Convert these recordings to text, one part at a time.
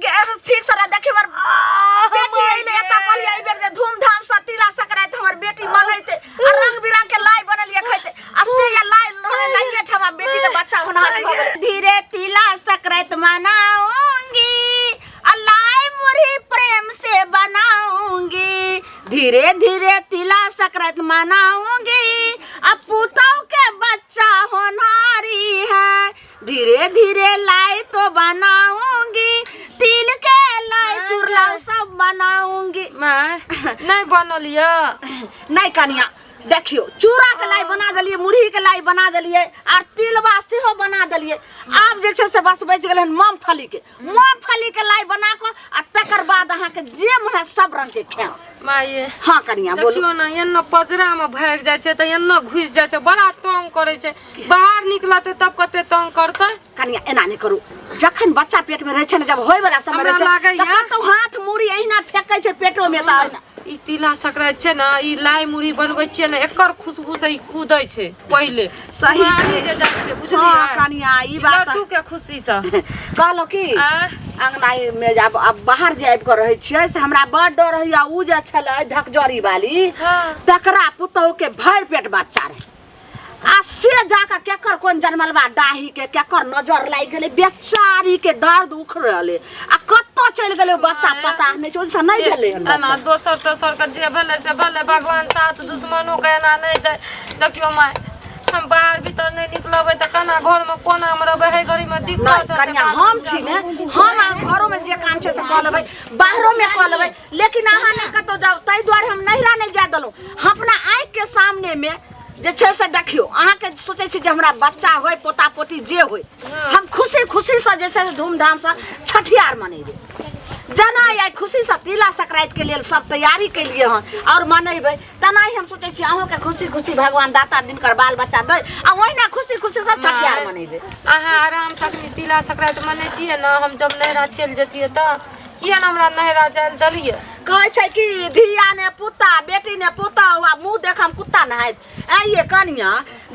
ठीक सरा देखे मर बेटी आइले एता कहलिए आई बेर जे धूमधाम से तिला संक्रांत हमर बेटी मनैते आ रंग बिरंग के लाई बनलिए खैते अस्से या लाई लाइए ठमा बेटी के बच्चा होनारे भ गेल धीरे तिला संक्रांत मनाऊंगी आ लाई मुरी प्रेम से बनाऊंगी धीरे धीरे तिला संक्रांत मनाऊंगी अब पुतौ के बच्चा होनारी है धीरे धीरे लाई तो बनाऊंगी तिल के लाई चुरला सब बनाऊंगी मैं नहीं बनलिए नहीं कनिया देखियो चूड़ा के लाई बना दलिए मुरही के लाई बना दलिए और तिलबा सेहो बना दलिए आब जे छे से बस बच गेल मूंगफली के लाई बना को आ तकर बाद अहाँ के जे मन सब रंग के खाओ माये हां कनिया बोलो देखियो ना एन्न पजरा में भाग जाय छे त एन्न घुस जाय छे बड़ा तंग करे छे बाहर निकलते तब कते तंग करते कनिया एना नहीं करू जखन बच्चा पेट में रहे छे जब होय वाला समय रहे छे तब तो हाथ मुरी एहिना फेकै छे पेटो में त ई तिला संक्रांत छे ना ई लाई मुरी बनबै छे ना एकर खुशबू से ई कूदै छे पहिले सही जे जाय छे बुझलिए हां कनिया ई बात लड्डू के खुशी से कहलो की अंगनाई में जब अब बाहर जाइब कर रहे छियै से हमरा बड़ डर रहैया उ जे छले धकजरी वाली तकरा पुतौ के भर पेट बच्चा रहे आ से जाका केकर कोन जन्मलबा डाही के केकर नजर लाग गेले बेचारी के दर्द उख रहले आ कत्तो चल गेले बच्चा पता नहीं चोल से नहीं भेले ना दोसर तेसर के जे भेले से भेले भगवान साथ दुश्मनों के ना नहीं दे देखियो माय हम बाहर भीतर नहीं निकलबै त कना घर में कोना में रहबै है घड़ी में दिक्कत कन्या हम छी ने हम घरों में जे काम छै से क लेबै बाहरों में क लेबै लेकिन अहाँ ने कतो जाओ तै द्वारे हम नहिरा नहीं जा दलो अपना आँख के सामने में जे छै से देखियो अहाँ के सोचे छी जे हमरा बच्चा होय पोता पोती जे होय हम खुशी खुशी से जे छै धूमधाम से छठियार मनेबे जना या खुशी से तिला संक्रांत के लिए सब तैयारी के लिए हन और मनेबे तना ही हम सोचे छी अहों के खुशी खुशी भगवान दाता दिनकर बाल बच्चा दे आ ओहिना खुशी खुशी से छठियार मनेबे अहाँ आराम से तिला संक्रांत मनेतिए ना हम जब नहिरा चल जतिए त किया ना हमरा नहिरा जाय दलिए कहे छै कि धिया ने पुता बेटी ने पुता हुआ मुंह देख हम कुत्ता नहाइत ए ये कनिया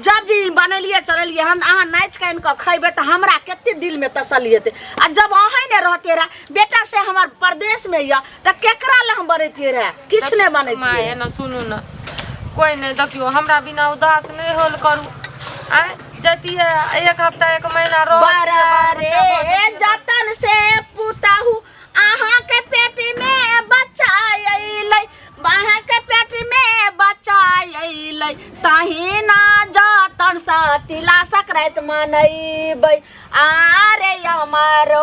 जब भी बनलिए चढ़लिए हम अहाँ नाच कान के खइबे त हमरा केते दिल में तसल्ली हेते आ जब अहाँ ने रहते रे बेटा से हमर प्रदेश में या त केकरा ले हम बनैतिए रे किछ ने बनैतिए माय ना सुनू ना कोई नहीं देखियो हमरा बिना उदास नहीं होल करू आ जतिए एक हफ्ता एक महीना रह रे जतन से पुताहू अहाँ के पेट में बच्चा अइलै बाहा के पेट में बच्चा अइलै तही ना जतन से तिला संक्रांत मनैबै आरे हमारो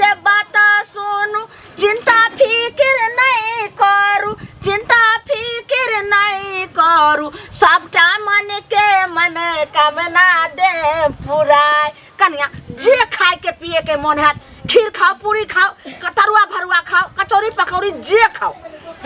जे बात सुनु चिंता फिक्र नहीं करू चिंता फिक्र नहीं करू सबटा मन के मन कामना दे पुराय कन्या जे खाए के पिए के मन है खीर खाओ पूरी खाओ तरुआ भरुआ खाओ कचौरी पकौड़ी जे खाओ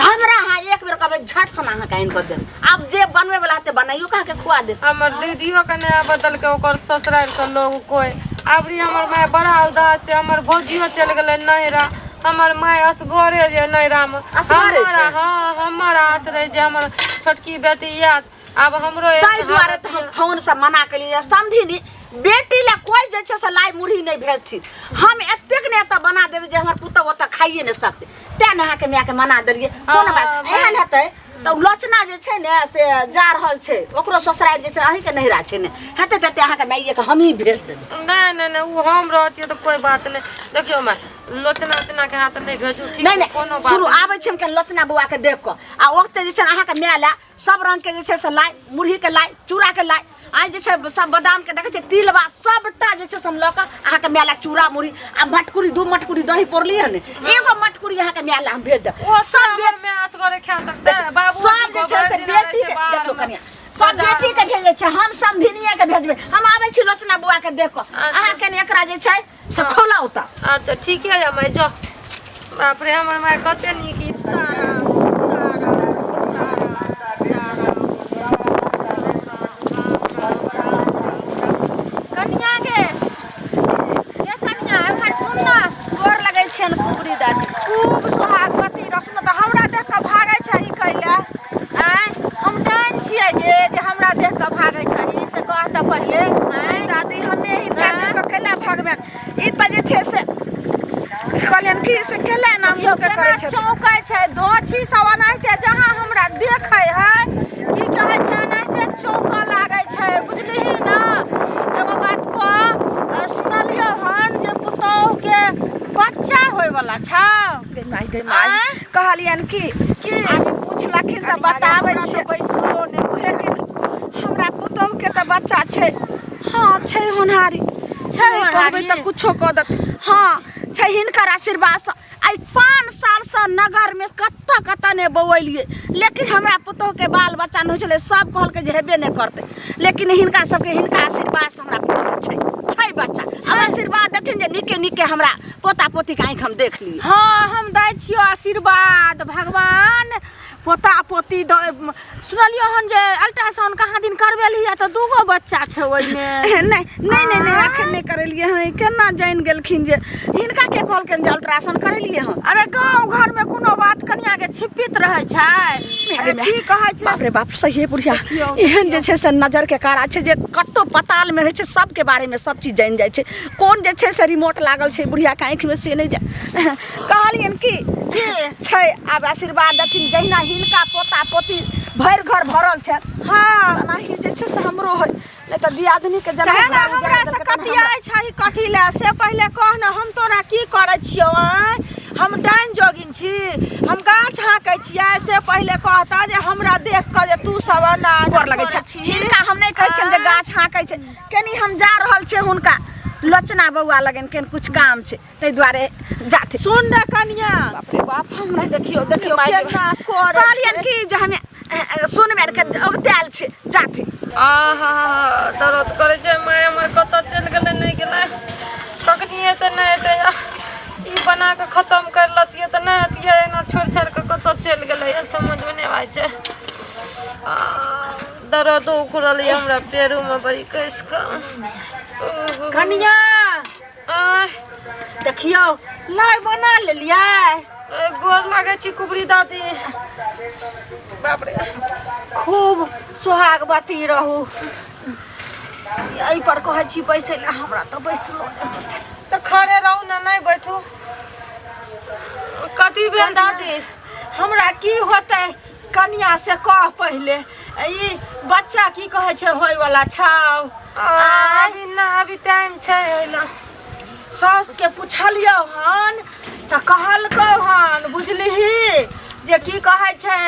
हमरा हां एक बेर कहबे झट से ना काइन कर दे अब जे बनवे वाला ते बनाइयो कहा के खुआ दे हमर दीदियो के नया बदल के ओकर ससुराल के लोग कोई अबरी हमर माय बड़ा उदास है हमर भौजियो चल गेले नहिरा हमर माय असगरे जे नहिरा में असगरे छै हां हमर आस रहे जे हमर छोटकी बेटी याद अब हमरो ताई द्वारे त हम फोन से मना के लिए समझी नी बेटी ले कोई जे छै से लाई मुरही नहीं भेजथि हम एतेक ने त बना देबे जे हमर पुतौ ओत खाइए न सकते ते नहा के मिया के मना देलिए कोन बात एहन हेतै त लोचना जे छै ने से जा रहल छै ओकरो ससुराल जे छै अही के नहिरा छै ने हेतै त अहाँ के माइए के हम ही भेज देबै नहीं उ हम रहतिए त कोई बात नहीं देखियो मैं लोचना के हाथ नहीं भेजू ठीक नहीं कोनो बात शुरू आबै छै हम के लोचना बुआ के देख को आ ओते जे छै अहाँ के मिया ला सब रंग के जे छै से लाई मुरही के लाई चूड़ा के लाई आ जे छै सब बादाम के देखे छै तिलबा सबटा जे छै हम ल के अहाँ के मिया ला चूड़ा मुरही आ मटकुरी दू मटकुरी दही पोरलिए ने एगो मटकुरी अहाँ के मिया ला हम भेज दे ओ सब बेट में असगरे खा सकते हैं बाबू सब जे छै से बेटी के देखो कनिया सब बेटी के भेजे छै हम समधिनिया के भेजबे हम आबै छी लोचना बुआ के देख को अहाँ के एकरा जे छै से खोलाउता अच्छा ठीक है मैं जो बाप रे हमर माय कते नीक कनिया के ये कनिया हमर सुन ना गोर लगै छै न कुबरी दादी खूब सुहागवती रखन त हमरा देख के भागै छै ई कैला आय हम जान छियै जे हमरा देख के भागै छै ई से कहत पहिले आय दादी हमे हिनका देख के कैला भागबे ई त जे छै से कहलियन कि से केले नाम के करे छै चौकै छै धोछी सब अनाइते जहाँ हमरा देखै है की कहै छै अनाइते चौका लागै छै बुझलिही ना एगो बात को सुनलियो हन जे पुतौह के बच्चा होय वाला छौ गे माई कहलियन की आगे पूछलखिन त बताबै छै लेकिन हमरा पुतौह के त बच्चा छै हाँ छै होनहारी छै कहबै त कुछो क देतै हाँ छै हिनकर आशीर्वाद से आई 5 साल से नगर में कत्ता ने बौलिए लेकिन हमरा पुतौह के बाल बच्चा न छले सब कहल के जे हेबे नहीं करते लेकिन हिनका सबके हिनका आशीर्वाद से हमरा पुतौह छै बच्चा अब आशीर्वाद देथिन जे निके निके हमरा पोता पोती के आँख हम देख ली हाँ हम दै छियो आशीर्वाद भगवान पोता पोती सुनलियो हन जे अल्ट्रासाउंड कहाँ दिन करवेलिए त दूगो बच्चा छै ओइ में नहीं आखिर नहीं करेलिए हम केना जान गेलखिन जे हिनका के कहल के अल्ट्रासाउंड करेलिए हम अरे गांव घर में कोनो बात कन्या के छिपित रहे छै की कहै छै बाप रे बाप सही बुढ़िया एहन जे छै से नजर के कारा छै जे कत्तो पताल में रहे छै सब के बारे में सब चीज जान जाय छै कोन जे छै से रिमोट लागल छै बुढ़िया के आँख में से नहीं जाय कहलियन की छै आब आशीर्वाद देथिन जहिना हिनका पोता पोती भर घर भरल छै हाँ नहीं जे छै से हमरो है नहीं तो दियादनी के जन्म हमरा से कतियाय छै कथी ले से पहले कह न हम तोरा की करै छियौ हम डाइन जोगिन छी हम गाछ हाँकै छियै से पहले कहता जे हमरा देख के जे तू सब ना गोर लगै छै हिनका हम नहीं कहै छियन जे गाछ हाँकै छै केनी हम जा रहल छै हुनका लोचना बउआ लगन केन कुछ काम छै तै दुआरे जाते सुन रे कन्या बाप रे बाप हमरा देखियो केना करे कहलियन की जे हमें सुन मेर के अगताल छै जाते आहा दर्द करे छै मैं हमर कत चल गेलै नहीं गेलै कखनी एते नहीं एते ई बना के खत्म कर लतिए त नहीं हतिए ना छोड़ छाड़ के कत चल गेलै ये समझ में नहीं आइ छै दर्द उखड़ल है हमरा पैरों में बड़ी कस का कन्या देखियो लाई बना लेलिए गोर लागे छी कुबरी दादी बाप रे खूब सुहागवती रहू एहि पर कहै छी बैसे ला हमरा तो बैसलो नहीं तो खड़े रहू ना नहीं बैठू कथी भेल दादी हमरा की होतै कन्या से कह पहले ई बच्चा की कहै छै होय वाला छौ अभी ना अभी टाइम छै होइला सास के पूछलियो हन त कहलको हन बुझलिही जे की कहै छै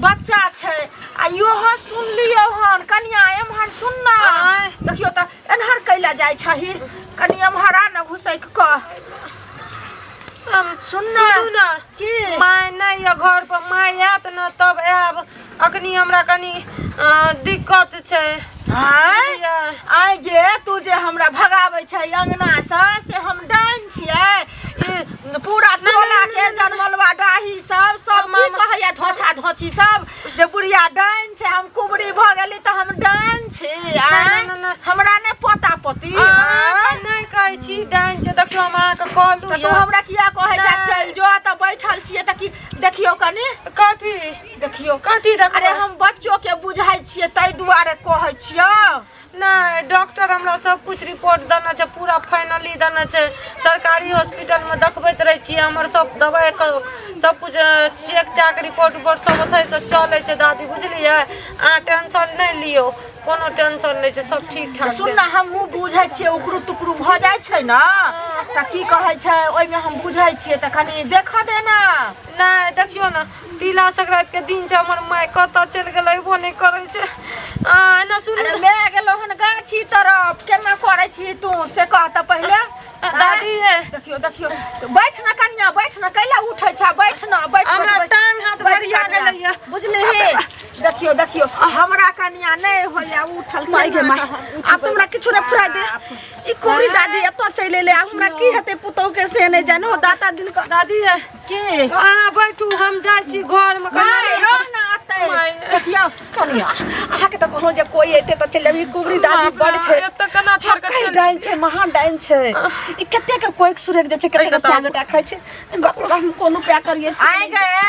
बच्चा छै आ योह सुनलियो हन कन्या एम्हर सुनना देखियो त एनहर कैला जाइ छही कन्या एम्हरा न घुसैक कह सुनना की माय नहीं है घर पर माय आत न तब आब अखनी हमरा कनी दिक्कत छै आइ गे तू जे हमरा भगाबै छै अंगना से हम डाइन छियै पूरा टोला के जनमलवा डाही सब की कहैया धोछा धोछी सब जे बुढ़िया डाइन छै हम कुबरी भ गेली त हम डाइन छी हमरा ने पोता पोती नहीं कहै छी डाइन छै देखियो हम अहाँ के कहलू तू हमरा किया कहै छै चल जो त बैठल छियै त की देखियो कनी कथी देखियो कथी अरे हम बच्चों के बुझाई छियै तै दुआरे कहै छियै नहीं डॉक्टर हमरा सब कुछ रिपोर्ट देना छै पूरा फाइनली देना छै सरकारी हॉस्पिटल में देखबैत रहे छी हमर सब दवाई सब कुछ चेक चाक रिपोर्ट सब ओथै से चले छै दादी बुझलियै आ टेंशन नहीं लियो कोनो टेंशन नहीं छै सब ठीक ठाक छै सुन ना हमहु बुझै छियै उकरू तुकरू भ जाइ छै ना त की कहै छै ओइ में हम बुझै छियै त कनी देख दे ना नहीं देखियो ना तिला संक्रांति के दिन छै हमर माय कत चल गेलै वो नहीं करे छै ना सुन अरे ले गेलो हन गाछी तरफ केना करे छी तू से कह त पहले दादी देखियो देखियो बैठ ना कन्या बैठ ना कैला उठै छै बैठ ना बैठ हमरा टांग हाथ भरिया गेलै बुझलिही देखियो देखियो हमरा कन्या नहीं होया उठल माई गे माई अब हमरा किछु न फुराय दे ई कुबरी दादी एतो चले ले हमरा की हेते पुतौ के से नहीं जानो दाता दिन का दादी के बैठू हम जाय छी घर में नहीं रह ना आते देखियो कन्या आहा के त कहलो जे कोई एते त चले ई कुबरी दादी बड़ छै एत कना छोड़ के चल डाइन छै महान डाइन छै ई कते के कोई सुरेक दे छै कते के सागटा खाय छै बाप रे हम कोनो प्या करिए आइ गए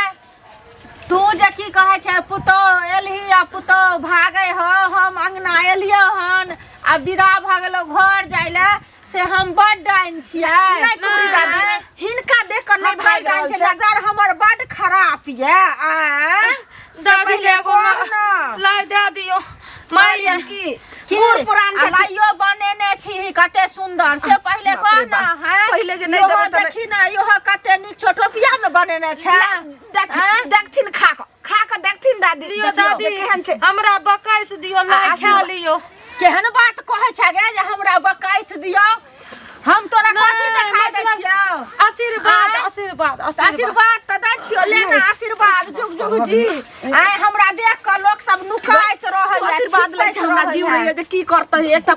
तू जे की कहै छै पुतो एलही आ पुतो भागे हो हम अंगना एलियो हन आ विदा भ गेलो घर जाइले से हम बड़ डाइन छियै नहीं कुबरी दादी हिनका देख कर नहीं भाग रहल छै नजर हमर बड़ खराब ये दादी लेगो लाई दे दियो मारियन की बूढ़ पुरान छै लाइयो बनेने छी कते सुंदर से पहले कह ना है पहले जे नहीं देबे त देखी ना यो कते नीक छोटोपिया में बनेने छै देखथिन खा के देखथिन दादी दियो दादी केहन छै हमरा बकैस दियो ला खा लियो केहन बात कहै छै गे जे हमरा बकैस दियो हम तोरा कथि देखाय दै छियौ आशीर्वाद आशीर्वाद आशीर्वाद त दै छियौ ले ना आशीर्वाद जुग जुग जी आइ हमरा देख के लोग सब नुकाइत रहै आशीर्वाद लै छै हमरा जीव रे जे की करतै एक त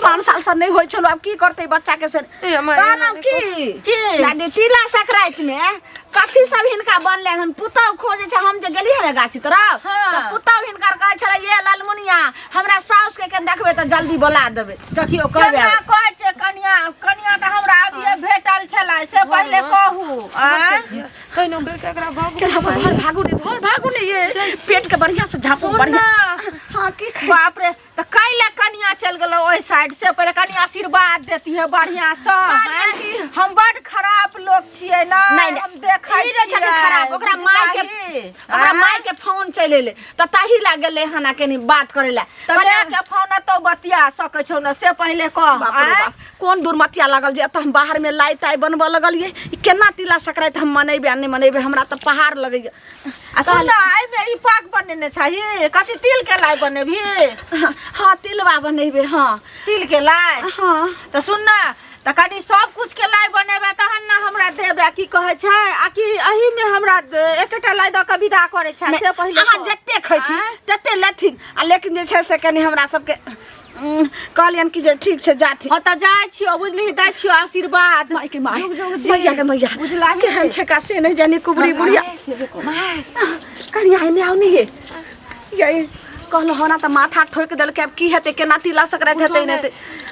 5 साल से नहीं होय छलो अब की करतै बच्चा के से नाम की दादी चिला सकराइत में कथि सब हिनका बनले हम पुतौ खोजे छै हम जे गेली रे गाछी तरफ त पुतौ हिनकर कहै छले ये लालमुनिया हमरा साउस के देखबे त जल्दी बोला देबे देखियो कहबे कहै छै कनिया त हमरा अभी भेटल छलै से पहले कहू कहिनो बेटा एकरा भागू ने ये पेट के बढ़िया से झापो बढ़िया हां की बाप रे त कैला कनिया चल गेलो ओइ साइड से पहले कनिया आशीर्वाद देती है बढ़िया से हम बड़ खराब लोग छियै ना हम देखै छी खराब ओकरा माय के फोन चले ले त ताही ला गेले हना केनी बात करेला तले के फोन तो बतिया सकै छौ न से पहले कह कोन दुर्मतिया लागल जे त हम बाहर में लाई ताई बनबे लगल ये केना तिला सकराइत हम मनेबे आ नहीं मनेबे हमरा त पहाड़ लगै आ सुन आइ में ई पाक बनेने छै कथि तिल के लाई बनेबी हां तिलवा बनेबे हां तिल के लाई हां त सुन ना त कनी सब कुछ के लाई बनेबे तहन ना हमरा देबे की कहै छै आ कि एही में हमरा एकटा लाई द के विदा करे छै से पहिले हां जत्ते खैथि तत्ते लेथिन आ लेकिन जे छै से कनी हमरा सबके कहलियन कि जे ठीक छै जाथि ह त जाय छियो बुझली दै छियो आशीर्वाद माय के माय मैया के मैया बुझलाही केहन छै का से नहीं जानी कुबरी बुढ़िया कनी आइ नहीं आउनी हे ये कहलो होना त माथा ठोक देल के अब की हेते केना तिला सकराइत हेते नै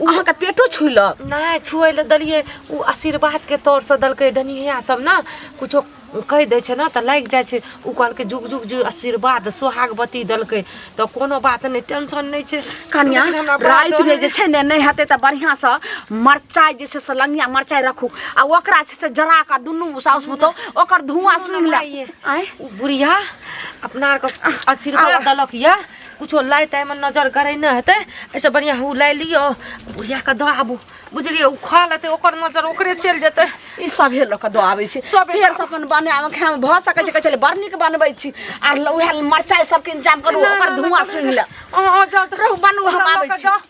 अहाँ के पेटो छुइल नहीं छुए ले दलिए उ आशीर्वाद के तौर से दल के डनिया सब ना कुछो कह दे छै ना त लाग जाय छै उ कहल के जुग जुग जी आशीर्वाद सोहागवती दल के त कोनो बात नहीं टेंशन नहीं छै कन्या रात में जे छै ने नहीं हेते त बढ़िया से मरचाई जे छै से लंगिया मरचाई रखू आ ओकरा छै से जरा का दुनु साउस बुतो ओकर धुआं सुन ले आय बुढ़िया अपना के आशीर्वाद दलक या कुछो लाई ताई में नजर करे न हेते ऐसे बढ़िया हु लाई लियो बुढ़िया के दआबू बुझलिए उ खा लेते ओकर नजर ओकरे चल जेते ई सब हे लोक दो आबै छै सब फेर से अपन बनावे खाए भ सकै छै चले बड़ नीक बनबै छी आर उहे मरचाई सब के इंतजाम करू ओकर धुआं सुन ले जा रहू बनू हम आबै छी